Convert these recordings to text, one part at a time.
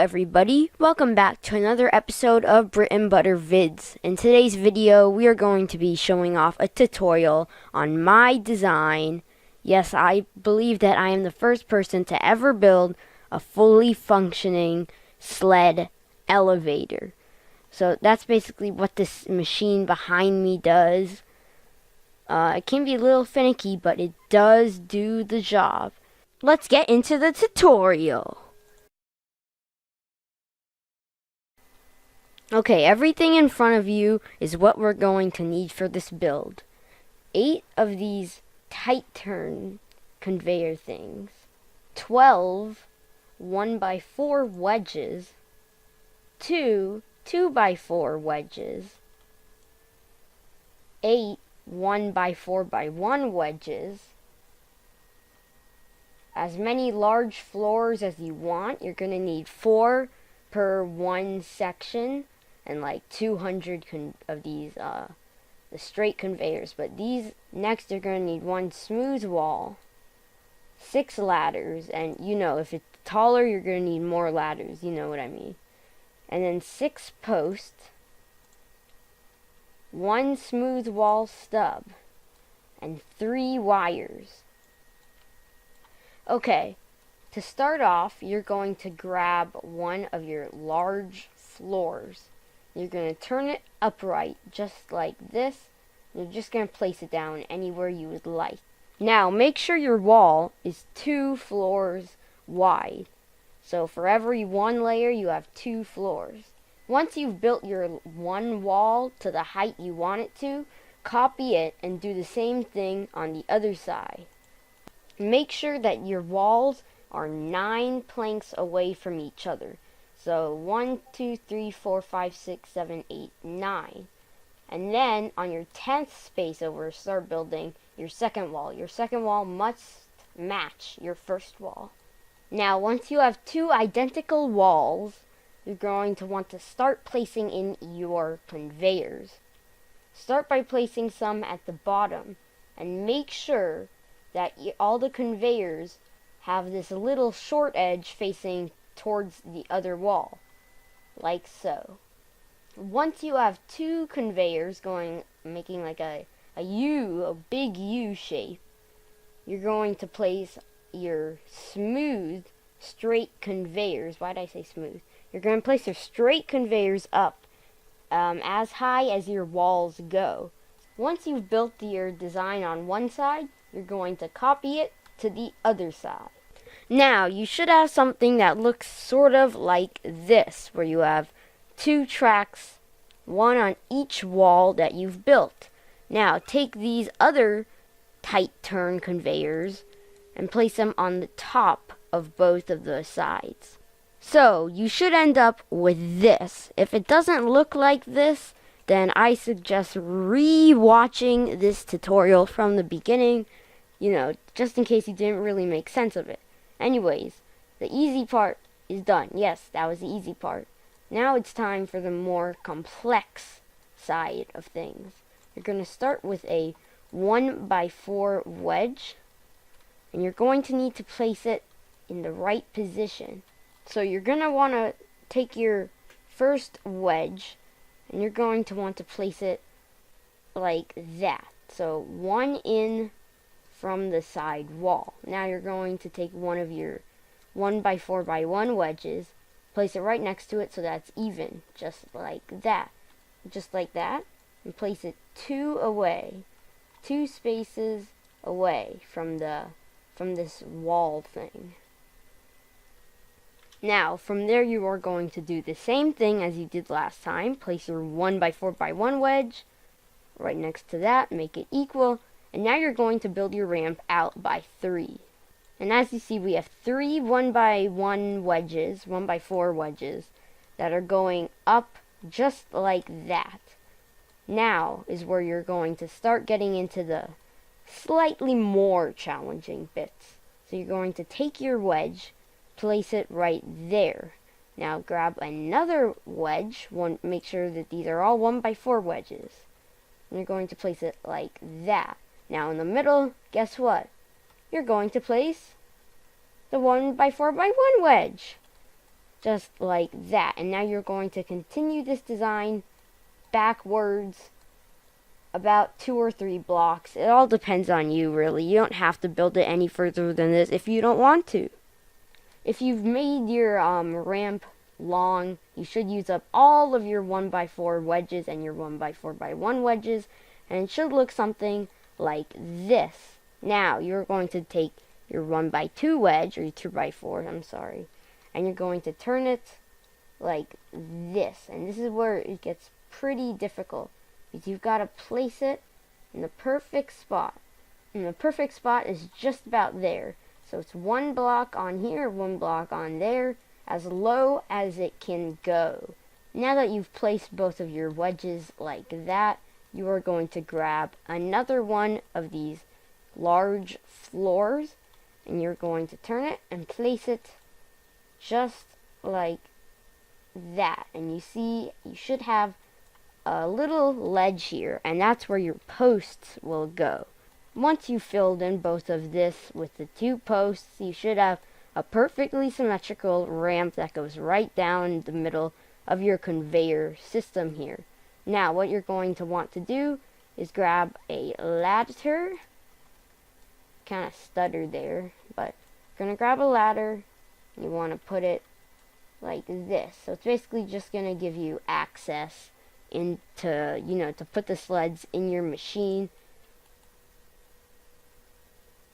everybody, welcome back to another episode of Brit and Butter Vids. In today's video, we are going to be showing off a tutorial on my design. Yes, I believe that I am the first person to ever build a fully functioning sled elevator. So that's basically what this machine behind me does. It can be a little finicky, but it does do the job. Let's get into the tutorial. Okay, everything in front of you is what we're going to need for this build. 8 of these Tycoon conveyor things, 12 1x4 wedges, 2 2x4 wedges, 8 1x4x1 wedges, as many large floors as you want. You're going to need 4 per one section, and like 200 of these the straight conveyors. But these next, you're going to need 1 smooth wall, 6 ladders, and if it's taller you're going to need more ladders, you know what I mean, and then 6 posts, 1 smooth wall stub, and 3 wires. Okay, to start off, you're going to grab one of your large floors. You're going to turn it upright, just like this. You're just going to place it down anywhere you would like. Now, make sure your wall is 2 floors wide. So for every 1 layer, you have 2 floors. Once you've built your one wall to the height you want it to, copy it and do the same thing on the other side. Make sure that your walls are 9 planks away from each other. So 1, 2, 3, 4, 5, 6, 7, 8, 9. And then on your 10th space over, start building your second wall. Your second wall must match your first wall. Now, once you have 2 identical walls, you're going to want to start placing in your conveyors. Start by placing some at the bottom, and make sure that all the conveyors have this little short edge facing towards the other wall, like so. Once you have 2 conveyors making like a big U shape, you're going to place your smooth, straight conveyors. Why did I say smooth? You're going to place your straight conveyors up as high as your walls go. Once you've built your design on one side, you're going to copy it to the other side. Now, you should have something that looks sort of like this, where you have 2 tracks, 1 on each wall that you've built. Now, take these other tight turn conveyors and place them on the top of both of the sides. So, you should end up with this. If it doesn't look like this, then I suggest re-watching this tutorial from the beginning, just in case you didn't really make sense of it. Anyways, the easy part is done. Yes, that was the easy part. Now it's time for the more complex side of things. You're going to start with a 1x4 wedge, and you're going to need to place it in the right position. So you're going to want to take your first wedge, and you're going to want to place it like that. So 1 in from the side wall. Now you're going to take one of your 1x4x1 wedges, place it right next to it so that's even, just like that, and place it 2 spaces away from this wall thing. Now from there, you are going to do the same thing as you did last time. Place your 1x4x1 wedge right next to that, make it equal. And now you're going to build your ramp out by 3. And as you see, we have 3 1x1 wedges, 1x4 wedges, that are going up just like that. Now is where you're going to start getting into the slightly more challenging bits. So you're going to take your wedge, place it right there. Now grab another wedge, make sure that these are all 1x4 wedges. And you're going to place it like that. Now in the middle, guess what? You're going to place the 1x4x1 wedge. just like that. And now you're going to continue this design backwards about 2 or 3 blocks. It all depends on you, really. You don't have to build it any further than this if you don't want to. If you've made your ramp long, you should use up all of your 1x4 wedges and your 1x4x1 wedges, and it should look something like this. Now, you're going to take your 1x2 wedge, or your 2x4, I'm sorry, and you're going to turn it like this. And this is where it gets pretty difficult, because you've got to place it in the perfect spot. And the perfect spot is just about there. So it's 1 block on here, 1 block on there, as low as it can go. Now that you've placed both of your wedges like that, you are going to grab another one of these large floors, and you're going to turn it and place it just like that. And you see, you should have a little ledge here, and that's where your posts will go. Once you've filled in both of this with the 2 posts, you should have a perfectly symmetrical ramp that goes right down the middle of your conveyor system here. Now, what you're going to want to do is grab a ladder. Kind of stuttered there, but you're going to grab a ladder, and you want to put it like this. So it's basically just going to give you access into, to put the sleds in your machine.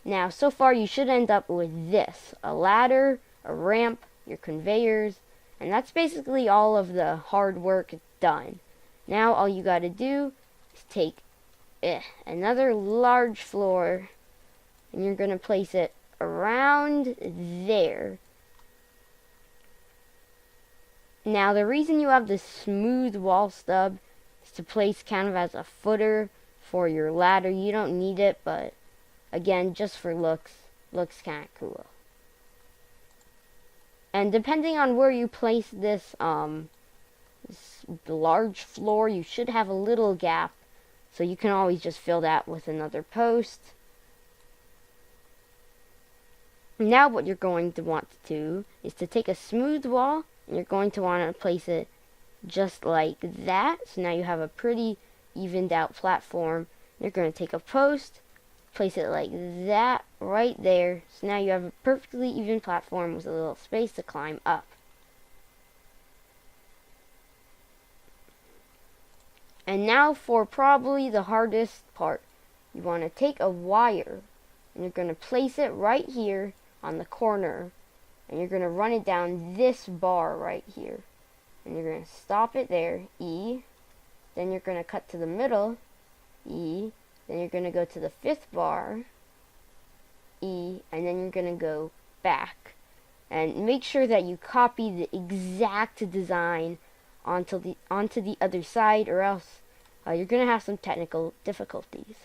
Now, so far you should end up with this: a ladder, a ramp, your conveyors, and that's basically all of the hard work done. Now all you gotta do is take another large floor, and you're gonna place it around there. Now, the reason you have this smooth wall stub is to place kind of as a footer for your ladder. You don't need it, but again, just for looks kind of cool. And depending on where you place this large floor, you should have a little gap, so you can always just fill that with another post. Now what you're going to want to do is to take a smooth wall, and you're going to want to place it just like that. So now you have a pretty evened out platform. You're going to take a post, place it like that right there. So now you have a perfectly even platform with a little space to climb up. And now for probably the hardest part. You want to take a wire, and you're going to place it right here on the corner, and you're going to run it down this bar right here. And you're going to stop it there, E. Then you're going to cut to the middle, E. Then you're going to go to the 5th bar, E, and then you're going to go back. And make sure that you copy the exact design onto the other side, or else you're going to have some technical difficulties.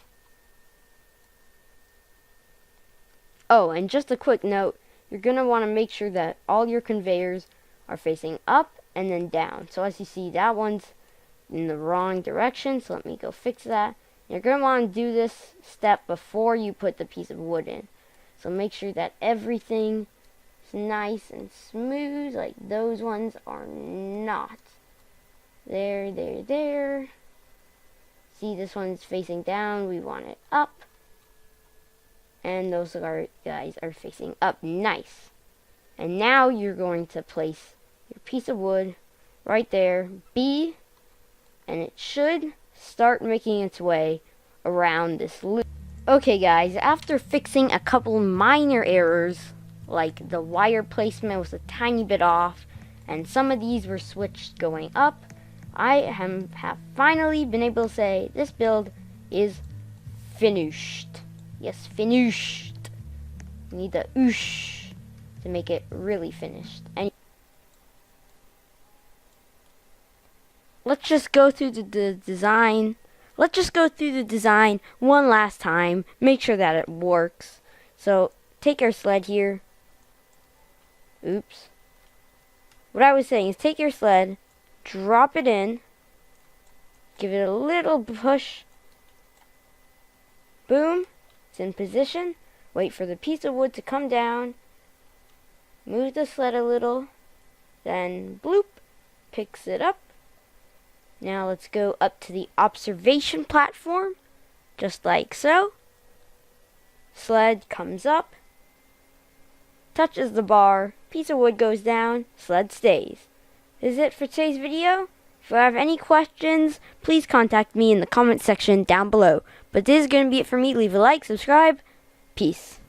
Oh, and just a quick note, you're going to want to make sure that all your conveyors are facing up and then down. So as you see, that one's in the wrong direction, so let me go fix that. You're going to want to do this step before you put the piece of wood in. So make sure that everything is nice and smooth, like those ones are not. There. See, this one's facing down, we want it up. And those guys are facing up. Nice. And now you're going to place your piece of wood right there, B, and it should start making its way around this loop. Okay guys, after fixing a couple minor errors, like the wire placement was a tiny bit off, and some of these were switched going up, I have finally been able to say this build is finished. Yes, finished. You need the oosh to make it really finished. And let's just go through the design. Let's just go through the design one last time. Make sure that it works. So, take our sled here. Oops. What I was saying is take your sled, drop it in, give it a little push. Boom. It's in position. Wait for the piece of wood to come down. Move the sled a little. Then bloop, picks it up. Now let's go up to the observation platform, just like so. Sled comes up, touches the bar, piece of wood goes down, Sled stays. This is it for today's video. If you have any questions, please contact me in the comment section down below. But this is going to be it for me. Leave a like, subscribe. Peace.